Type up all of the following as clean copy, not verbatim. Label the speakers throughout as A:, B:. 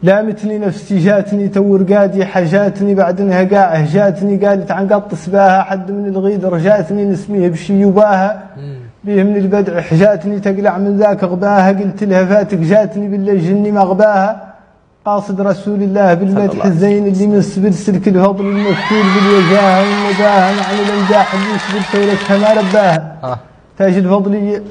A: لامتني نفسي جاتني تورقادي حاجاتني بعدنها قاعه جاتني قالت عن قط سباها حد من الغيد رجاتني نسميه بشي يباها بيه من البدع حجاتني تقلع من ذاك غباها قلت لها فاتك جاتني بالله جني مغباها قاصد رسول الله بالمدح الزين اللي من سبل سلك الفضل المكتول بالوجاهه والنباهه مع الامداح اللي يسبل ثورتها ما رباها تاج الفضل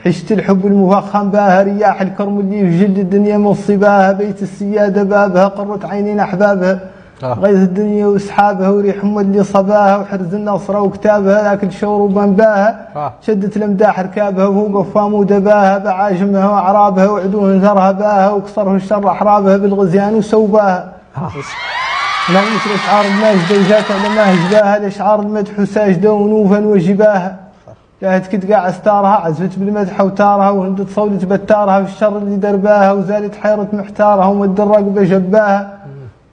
A: حشت الحب المفخم باها رياح الكرم اللي في جلد الدنيا مصيباها بيت السيادة بابها قرت عينين أحبابها غيث الدنيا واسحابها وريح اللي صباها وحرز النصر وكتابها ذاك الشور وبنباها شدت الامداح ركابها وفوق فام ودباها بعاجمها واعرابها وعدوه ذرها باها وكسره الشر احرابها بالغزيان وسوباها لا مثل اشعار الماجده وجات على ما هجباها الاشعار المدح وساجده ونوفا وجباها لا تكد قاع استارها عزفت بالمدح وتارها وهندت صولت بتارها في الشر اللي درباها وزالت حيرة محتارها ومد الرقبة جباها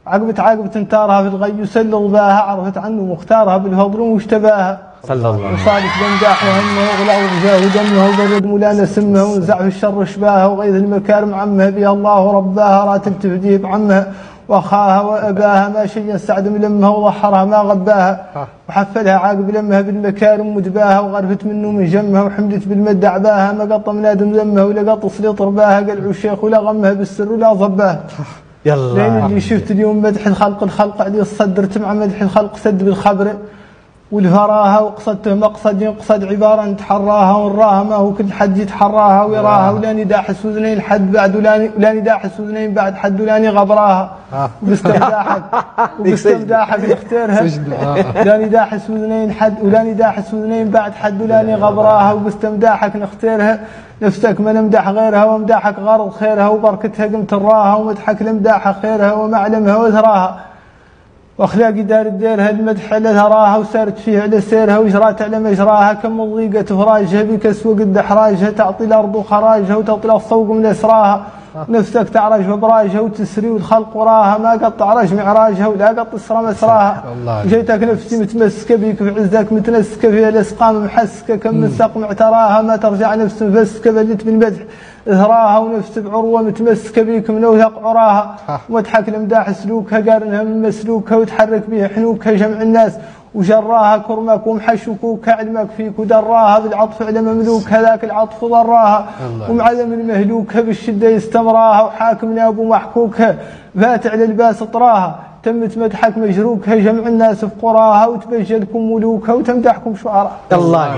A: عقبة انتارها في الغي وسل باها عرفت عنه مختارها بالفضل واشتباها
B: صلى الله عليه وسلم
A: وصالت بمداح وهمه وغلا ورجاه ودمه وبرد مولانا سمه ونزع في الشر شباها وغيث المكارم عمها بها الله رباها راتب تفديه بعمها واخاها واباها ما شيء سعد من لمها وضحرها ما غباها وحفلها عاقب لمها بالمكارم ودباها وغرفت منه من جمها وحمدت بالمد عباها ما قط من ادم ذمها ولا قط سليط رباها قلعوا الشيخ ولا غمها بالسر ولا ضباها
B: يلا
A: لين اللي شفت اليوم مدح الخلق عليه الصدر مع مدح الخلق سد بالخبر والفراها وقصدته مقصد يقصد عبارة نتحراها ونراها ما هو كل حد يتحراها ويراها ولا نداحس وذنين حد بعد ولا نداحس وذنين بعد حد ولا نغبراها وباستمداحك نختارها لا نداحس وذنين حد ولا نداحس وذنين بعد حد ولا نغبراها وباستمداحك نختارها نفسك ما نمدح غيرها ومداحك غرض خيرها وبركتها قمت راها ومدحك لمداحها خيرها ومعلمها وذراها واخلاقي دار الديرها المدح على ثراها وسارت فيه على سيرها وجرات على مجراها كم ضيقة فراجها بكسوة قد احراجها تعطي الارض وخراجها وتطلع الصوق من اسراها نفسك تعرج وبراجها وتسري والخلق وراها ما قطع رج معراجها ولا قط اسرى مسراها جيتك نفسي متمسكه بيك في عزك متنسكه فيها الاسقام محسكه كم من سقم اعتراها ما ترجع نفس مفسكه بلت بالمدح ذراها ونفس بعروه متمسكه بيك من وثق عراها ومدحك لمداح سلوكها قارنها من مسلوكها وتحرك بها حنوكها جمع الناس وجراها كرمك ومحشوكوك علمك فيك ودراها بالعطف على مملوك هذاك العطف ضراها ومعلم المهلوك بالشده يستمراها وحاكمنا ابو محكوكها فات على الباس طراها تمت مدحك مجروكها جمع الناس في قراها وتبجلكم ملوكها وتمدحكم شعراء
B: الله